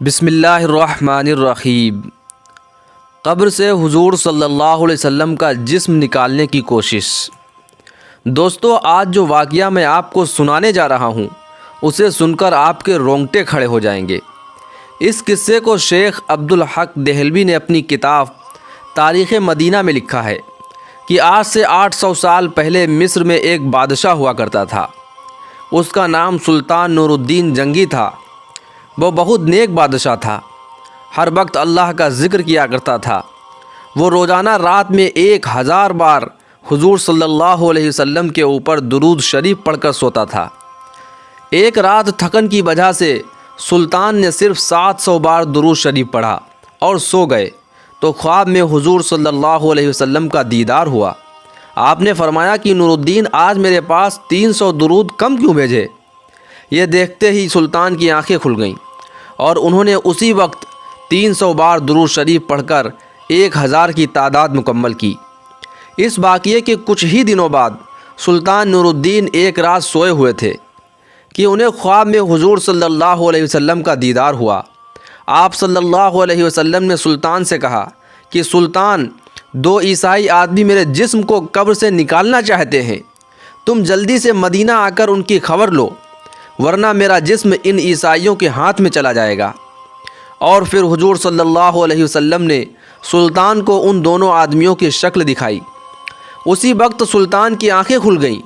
بسم اللہ الرحمن الرحیم۔ قبر سے حضور صلی اللہ علیہ وسلم کا جسم نکالنے کی کوشش۔ دوستو، آج جو واقعہ میں آپ کو سنانے جا رہا ہوں اسے سن کر آپ کے رونگٹے کھڑے ہو جائیں گے۔ اس قصے کو شیخ عبدالحق دہلوی نے اپنی کتاب تاریخ مدینہ میں لکھا ہے کہ آج سے 800 سال پہلے مصر میں ایک بادشاہ ہوا کرتا تھا۔ اس کا نام سلطان نور الدین جنگی تھا۔ وہ بہت نیک بادشاہ تھا، ہر وقت اللہ کا ذکر کیا کرتا تھا۔ وہ روزانہ رات میں 1000 بار حضور صلی اللہ علیہ وسلم کے اوپر درود شریف پڑھ کر سوتا تھا۔ ایک رات تھکن کی وجہ سے سلطان نے صرف 700 بار درود شریف پڑھا اور سو گئے تو خواب میں حضور صلی اللہ علیہ وسلم کا دیدار ہوا۔ آپ نے فرمایا کہ نور الدین، آج میرے پاس 300 درود کم کیوں بھیجے؟ یہ دیکھتے ہی سلطان کی آنکھیں کھل گئیں اور انہوں نے اسی وقت 300 بار درود شریف پڑھ کر 1000 کی تعداد مکمل کی۔ اس واقعے کے کچھ ہی دنوں بعد سلطان نور الدین ایک رات سوئے ہوئے تھے کہ انہیں خواب میں حضور صلی اللہ علیہ وسلم کا دیدار ہوا۔ آپ صلی اللہ علیہ وسلم نے سلطان سے کہا کہ سلطان، 2 عیسائی آدمی میرے جسم کو قبر سے نکالنا چاہتے ہیں، تم جلدی سے مدینہ آ کر ان کی خبر لو، ورنہ میرا جسم ان عیسائیوں کے ہاتھ میں چلا جائے گا۔ اور پھر حضور صلی اللہ علیہ وسلم نے سلطان کو ان دونوں آدمیوں کی شکل دکھائی۔ اسی وقت سلطان کی آنکھیں کھل گئیں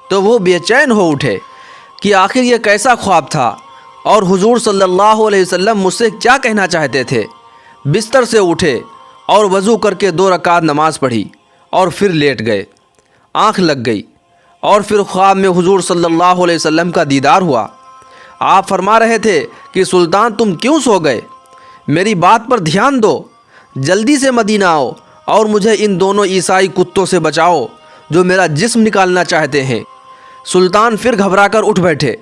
تو وہ بے چین ہو اٹھے کہ آخر یہ کیسا خواب تھا اور حضور صلی اللہ علیہ وسلم مجھ سے کیا کہنا چاہتے تھے۔ بستر سے اٹھے اور وضو کر کے 2 رکعت نماز پڑھی اور پھر لیٹ گئے۔ آنکھ لگ گئی اور پھر خواب میں حضور صلی اللہ علیہ وسلم کا دیدار ہوا۔ آپ فرما رہے تھے کہ سلطان، تم کیوں سو گئے؟ میری بات پر دھیان دو، جلدی سے مدینہ آؤ اور مجھے ان دونوں عیسائی کتوں سے بچاؤ جو میرا جسم نکالنا چاہتے ہیں۔ سلطان پھر گھبرا کر اٹھ بیٹھے۔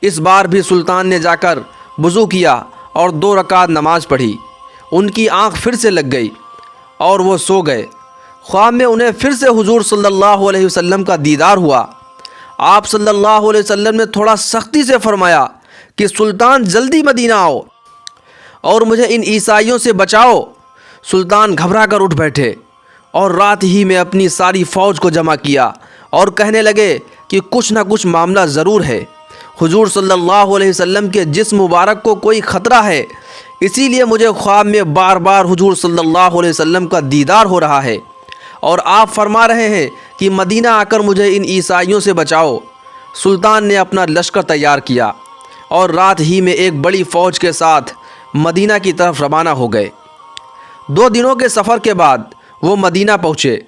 اس بار بھی سلطان نے جا کر وضو کیا اور 2 رکعت نماز پڑھی۔ ان کی آنکھ پھر سے لگ گئی اور وہ سو گئے۔ خواب میں انہیں پھر سے حضور صلی اللہ علیہ وسلم کا دیدار ہوا۔ آپ صلی اللہ علیہ وسلم نے تھوڑا سختی سے فرمایا کہ سلطان، جلدی مدینہ آؤ اور مجھے ان عیسائیوں سے بچاؤ۔ سلطان گھبرا کر اٹھ بیٹھے اور رات ہی میں اپنی ساری فوج کو جمع کیا اور کہنے لگے کہ کچھ نہ کچھ معاملہ ضرور ہے۔ حضور صلی اللہ علیہ وسلم کے جسم مبارک کو کوئی خطرہ ہے، اسی لیے مجھے خواب میں بار بار حضور صلی اللہ علیہ وسلم کا دیدار ہو رہا ہے اور آپ فرما رہے ہیں کہ مدینہ آ کر مجھے ان عیسائیوں سے بچاؤ۔ سلطان نے اپنا لشکر تیار کیا اور رات ہی میں ایک بڑی فوج کے ساتھ مدینہ کی طرف روانہ ہو گئے۔ 2 دنوں کے سفر کے بعد وہ مدینہ پہنچے۔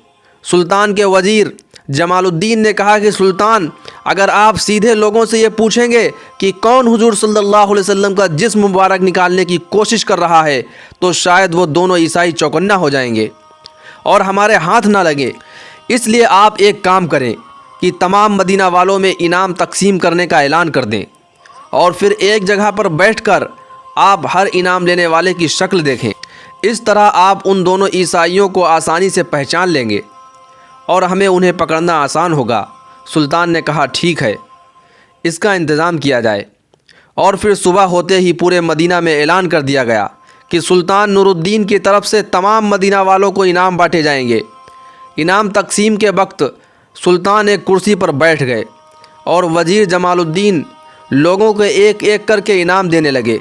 سلطان کے وزیر جمال الدین نے کہا کہ سلطان، اگر آپ سیدھے لوگوں سے یہ پوچھیں گے کہ کون حضور صلی اللہ علیہ وسلم کا جسم مبارک نکالنے کی کوشش کر رہا ہے تو شاید وہ دونوں عیسائی چوکنا ہو جائیں گے اور ہمارے ہاتھ نہ لگے۔ اس لیے آپ ایک کام کریں کہ تمام مدینہ والوں میں انعام تقسیم کرنے کا اعلان کر دیں اور پھر ایک جگہ پر بیٹھ کر آپ ہر انعام لینے والے کی شکل دیکھیں۔ اس طرح آپ ان دونوں عیسائیوں کو آسانی سے پہچان لیں گے اور ہمیں انہیں پکڑنا آسان ہوگا۔ سلطان نے کہا، ٹھیک ہے، اس کا انتظام کیا جائے۔ اور پھر صبح ہوتے ہی پورے مدینہ میں اعلان کر دیا گیا کہ سلطان نور الدین کی طرف سے تمام مدینہ والوں کو انعام بانٹے جائیں گے۔ انعام تقسیم کے وقت سلطان ایک کرسی پر بیٹھ گئے اور وزیر جمال الدین لوگوں کو ایک ایک کر کے انعام دینے لگے۔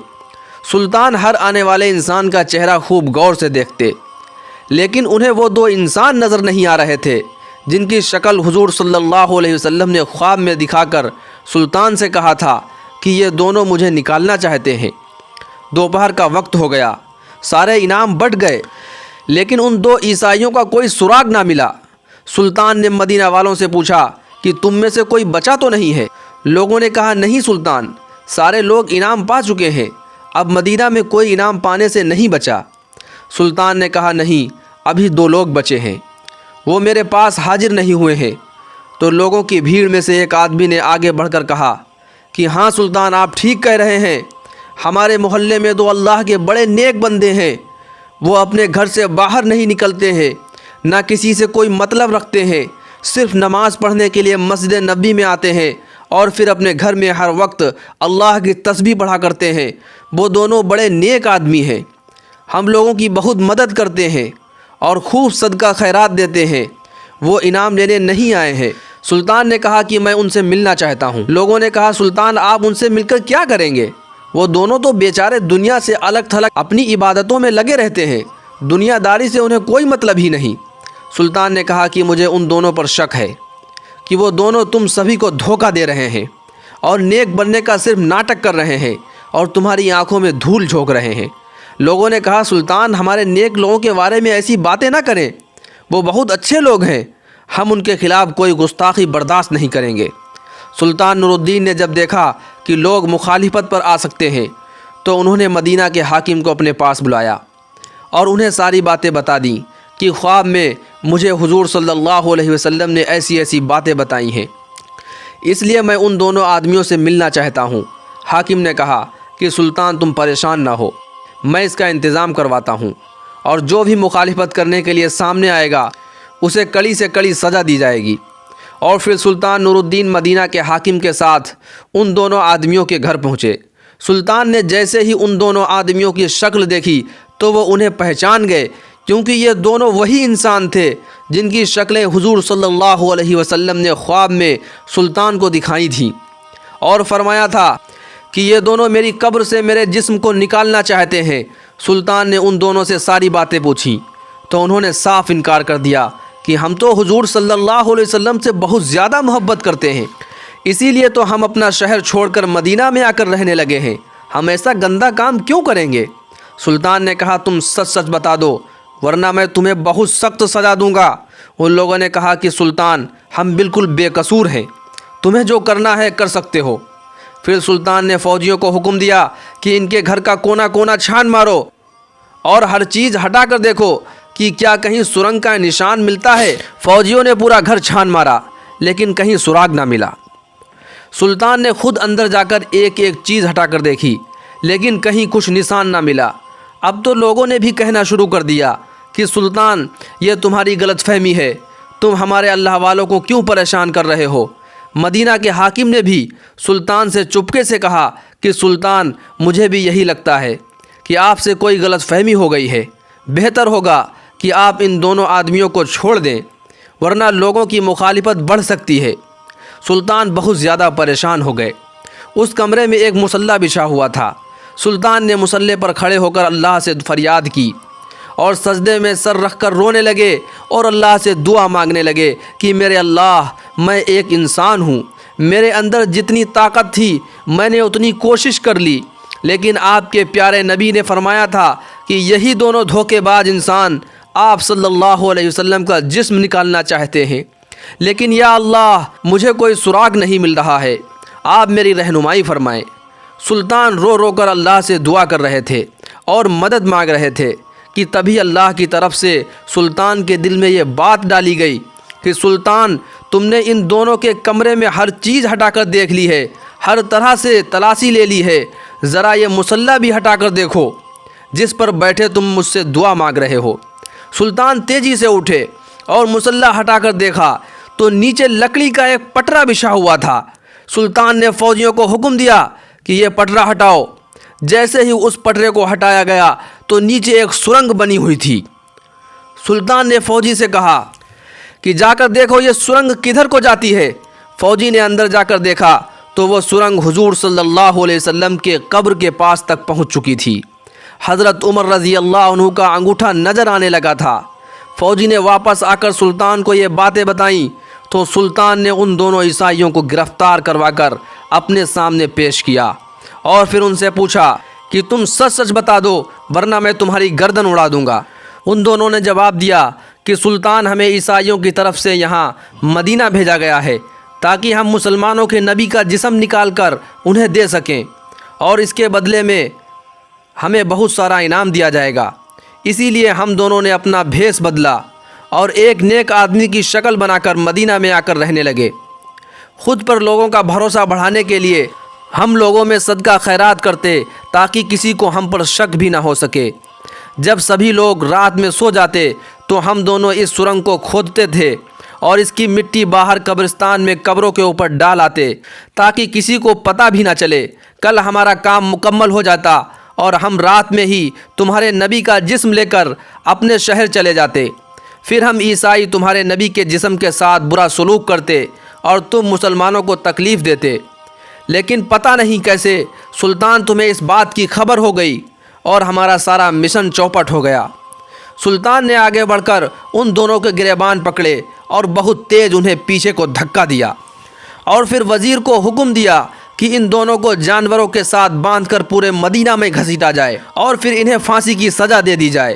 سلطان ہر آنے والے انسان کا چہرہ خوب غور سے دیکھتے، لیکن انہیں وہ 2 انسان نظر نہیں آ رہے تھے جن کی شکل حضور صلی اللہ علیہ وسلم نے خواب میں دکھا کر سلطان سے کہا تھا کہ یہ دونوں مجھے نکالنا چاہتے ہیں۔ دوپہر کا وقت ہو گیا، سارے انعام بٹ گئے، لیکن ان 2 عیسائیوں کا کوئی سراغ نہ ملا۔ سلطان نے مدینہ والوں سے پوچھا کہ تم میں سے کوئی بچا تو نہیں ہے؟ لوگوں نے کہا، نہیں سلطان، سارے لوگ انعام پا چکے ہیں، اب مدینہ میں کوئی انعام پانے سے نہیں بچا۔ سلطان نے کہا، نہیں، ابھی 2 لوگ بچے ہیں، وہ میرے پاس حاضر نہیں ہوئے ہیں۔ تو لوگوں کی بھیڑ میں سے ایک آدمی نے آگے بڑھ کر کہا کہ ہاں سلطان، آپ ٹھیک کہہ رہے ہیں، ہمارے محلے میں 2 اللہ کے بڑے نیک بندے ہیں، وہ اپنے گھر سے باہر نہیں نکلتے ہیں، نہ کسی سے کوئی مطلب رکھتے ہیں، صرف نماز پڑھنے کے لیے مسجد نبی میں آتے ہیں اور پھر اپنے گھر میں ہر وقت اللہ کی تسبیح پڑھا کرتے ہیں، وہ دونوں بڑے نیک آدمی ہیں، ہم لوگوں کی بہت مدد کرتے ہیں اور خوب صدقہ خیرات دیتے ہیں، وہ انعام لینے نہیں آئے ہیں۔ سلطان نے کہا کہ میں ان سے ملنا چاہتا ہوں۔ لوگوں نے کہا سلطان آپ ان سے مل کر کیا کریں گے؟ وہ دونوں تو بیچارے دنیا سے الگ تھلگ اپنی عبادتوں میں لگے رہتے ہیں، دنیا داری سے انہیں کوئی مطلب ہی نہیں۔ سلطان نے کہا کہ مجھے ان دونوں پر شک ہے کہ وہ دونوں تم سبھی کو دھوکہ دے رہے ہیں اور نیک بننے کا صرف ناٹک کر رہے ہیں اور تمہاری آنکھوں میں دھول جھونک رہے ہیں۔ لوگوں نے کہا سلطان ہمارے نیک لوگوں کے بارے میں ایسی باتیں نہ کریں، وہ بہت اچھے لوگ ہیں، ہم ان کے خلاف کوئی گستاخی برداشت نہیں کریں گے۔ سلطان نور الدین نے جب دیکھا کہ لوگ مخالفت پر آ سکتے ہیں تو انہوں نے مدینہ کے حاکم کو اپنے پاس بلایا اور انہیں ساری باتیں بتا دیں کہ خواب میں مجھے حضور صلی اللہ علیہ وسلم نے ایسی ایسی باتیں بتائی ہیں، اس لیے میں ان دونوں آدمیوں سے ملنا چاہتا ہوں۔ حاکم نے کہا کہ سلطان تم پریشان نہ ہو، میں اس کا انتظام کرواتا ہوں، اور جو بھی مخالفت کرنے کے لیے سامنے آئے گا اسے کڑی سے کڑی سزا دی جائے گی۔ اور پھر سلطان نور الدین مدینہ کے حاکم کے ساتھ ان دونوں آدمیوں کے گھر پہنچے۔ سلطان نے جیسے ہی ان دونوں آدمیوں کی شکل دیکھی تو وہ انہیں پہچان گئے، کیونکہ یہ دونوں وہی انسان تھے جن کی شکلیں حضور صلی اللہ علیہ وسلم نے خواب میں سلطان کو دکھائی تھیں اور فرمایا تھا کہ یہ دونوں میری قبر سے میرے جسم کو نکالنا چاہتے ہیں۔ سلطان نے ان دونوں سے ساری باتیں پوچھیں تو انہوں نے صاف انکار کر دیا کہ ہم تو حضور صلی اللہ علیہ وسلم سے بہت زیادہ محبت کرتے ہیں، اسی لیے تو ہم اپنا شہر چھوڑ کر مدینہ میں آ کر رہنے لگے ہیں، ہم ایسا گندا کام کیوں کریں گے؟ سلطان نے کہا تم سچ سچ بتا دو ورنہ میں تمہیں بہت سخت سزا دوں گا۔ ان لوگوں نے کہا کہ سلطان ہم بالکل بے قصور ہیں، تمہیں جو کرنا ہے کر سکتے ہو۔ پھر سلطان نے فوجیوں کو حکم دیا کہ ان کے گھر کا کونا کونا چھان مارو اور ہر چیز ہٹا کر دیکھو کہ کیا کہیں سرنگ کا نشان ملتا ہے۔ فوجیوں نے پورا گھر چھان مارا لیکن کہیں سراغ نہ ملا۔ سلطان نے خود اندر جا کر ایک ایک چیز ہٹا کر دیکھی لیکن کہیں کچھ نشان نہ ملا۔ اب تو لوگوں نے بھی کہنا شروع کر دیا کہ سلطان یہ تمہاری غلط فہمی ہے، تم ہمارے اللہ والوں کو کیوں پریشان کر رہے ہو؟ مدینہ کے حاکم نے بھی سلطان سے چپکے سے کہا کہ سلطان مجھے بھی یہی لگتا ہے کہ آپ سے کوئی غلط فہمی ہو گئی ہے، بہتر ہوگا کہ آپ ان دونوں آدمیوں کو چھوڑ دیں ورنہ لوگوں کی مخالفت بڑھ سکتی ہے۔ سلطان بہت زیادہ پریشان ہو گئے۔ اس کمرے میں ایک مصلی بچھا ہوا تھا۔ سلطان نے مصلی پر کھڑے ہو کر اللہ سے فریاد کی اور سجدے میں سر رکھ کر رونے لگے اور اللہ سے دعا مانگنے لگے کہ میرے اللہ میں ایک انسان ہوں، میرے اندر جتنی طاقت تھی میں نے اتنی کوشش کر لی، لیکن آپ کے پیارے نبی نے فرمایا تھا کہ یہی دونوں دھوکے باز انسان آپ صلی اللہ علیہ وسلم کا جسم نکالنا چاہتے ہیں، لیکن یا اللہ مجھے کوئی سراغ نہیں مل رہا ہے، آپ میری رہنمائی فرمائیں۔ سلطان رو رو کر اللہ سے دعا کر رہے تھے اور مدد مانگ رہے تھے کہ تبھی اللہ کی طرف سے سلطان کے دل میں یہ بات ڈالی گئی کہ سلطان تم نے ان دونوں کے کمرے میں ہر چیز ہٹا کر دیکھ لی ہے، ہر طرح سے تلاشی لے لی ہے، ذرا یہ مصلی بھی ہٹا کر دیکھو جس پر بیٹھے تم مجھ سے دعا مانگ رہے ہو۔ سلطان تیزی سے اٹھے اور مصلی ہٹا کر دیکھا تو نیچے لکڑی کا ایک پٹرا بچھا ہوا تھا۔ سلطان نے فوجیوں کو حکم دیا کہ یہ پٹرا ہٹاؤ۔ جیسے ہی اس پٹرے کو ہٹایا گیا تو نیچے ایک سرنگ بنی ہوئی تھی۔ سلطان نے فوجی سے کہا کہ جا کر دیکھو یہ سرنگ کدھر کو جاتی ہے۔ فوجی نے اندر جا کر دیکھا تو وہ سرنگ حضور صلی اللہ علیہ وسلم کے قبر کے پاس تک پہنچ چکی تھی۔ حضرت عمر رضی اللہ عنہ کا انگوٹھا نظر آنے لگا تھا۔ فوجی نے واپس آ کر سلطان کو یہ باتیں بتائیں تو سلطان نے ان دونوں عیسائیوں کو گرفتار کروا کر اپنے سامنے پیش کیا اور پھر ان سے پوچھا کہ تم سچ سچ بتا دو ورنہ میں تمہاری گردن اڑا دوں گا۔ ان دونوں نے جواب دیا کہ سلطان ہمیں عیسائیوں کی طرف سے یہاں مدینہ بھیجا گیا ہے تاکہ ہم مسلمانوں کے نبی کا جسم نکال کر انہیں دے سکیں اور اس کے بدلے میں ہمیں بہت سارا انعام دیا جائے گا۔ اسی لیے ہم دونوں نے اپنا بھیس بدلا اور ایک نیک آدمی کی شکل بنا کر مدینہ میں آ کر رہنے لگے۔ خود پر لوگوں کا بھروسہ بڑھانے کے لیے ہم لوگوں میں صدقہ خیرات کرتے تاکہ کسی کو ہم پر شک بھی نہ ہو سکے۔ جب سبھی لوگ رات میں سو جاتے تو ہم دونوں اس سرنگ کو کھودتے تھے اور اس کی مٹی باہر قبرستان میں قبروں کے اوپر ڈال آتے تاکہ کسی کو پتہ بھی نہ چلے۔ کل ہمارا کام مکمل ہو جاتا اور ہم رات میں ہی تمہارے نبی کا جسم لے کر اپنے شہر چلے جاتے۔ پھر ہم عیسائی تمہارے نبی کے جسم کے ساتھ برا سلوک کرتے اور تم مسلمانوں کو تکلیف دیتے، لیکن پتہ نہیں کیسے سلطان تمہیں اس بات کی خبر ہو گئی اور ہمارا سارا مشن چوپٹ ہو گیا۔ سلطان نے آگے بڑھ کر ان دونوں کے گریبان پکڑے اور بہت تیز انہیں پیچھے کو دھکا دیا، اور پھر وزیر کو حکم دیا کہ ان دونوں کو جانوروں کے ساتھ باندھ کر پورے مدینہ میں گھسیٹا جائے اور پھر انہیں پھانسی کی سزا دے دی جائے۔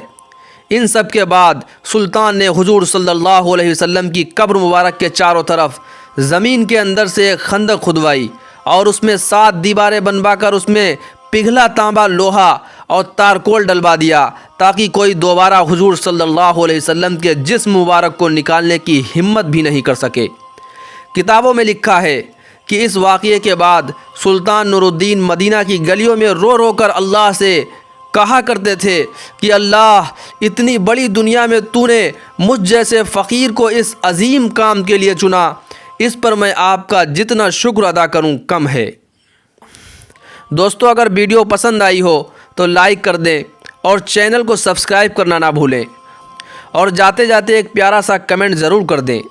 ان سب کے بعد سلطان نے حضور صلی اللہ علیہ وسلم کی قبر مبارک کے چاروں طرف زمین کے اندر سے ایک خندق کھدوائی اور اس میں 7 دیواریں بنوا کر اس میں پگھلا تانبا لوہا اور تارکول ڈلوا دیا تاکہ کوئی دوبارہ حضور صلی اللہ علیہ وسلم کے جسم مبارک کو نکالنے کی ہمت بھی نہیں کر سکے۔ کتابوں میں لکھا ہے کہ اس واقعے کے بعد سلطان نور الدین مدینہ کی گلیوں میں رو رو کر اللہ سے کہا کرتے تھے کہ اللہ، اتنی بڑی دنیا میں تو نے مجھ جیسے فقیر کو اس عظیم کام کے لیے چنا، اس پر میں آپ کا جتنا شکر ادا کروں کم ہے۔ دوستو، اگر ویڈیو پسند آئی ہو تو لائک کر دیں اور چینل کو سبسکرائب کرنا نہ بھولیں، اور جاتے جاتے ایک پیارا سا کمنٹ ضرور کر دیں۔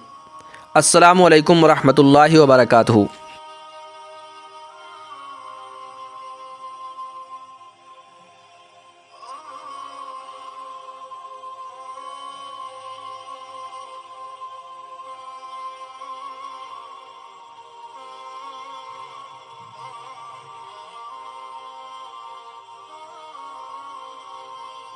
السلام علیکم ورحمۃ اللہ وبرکاتہ۔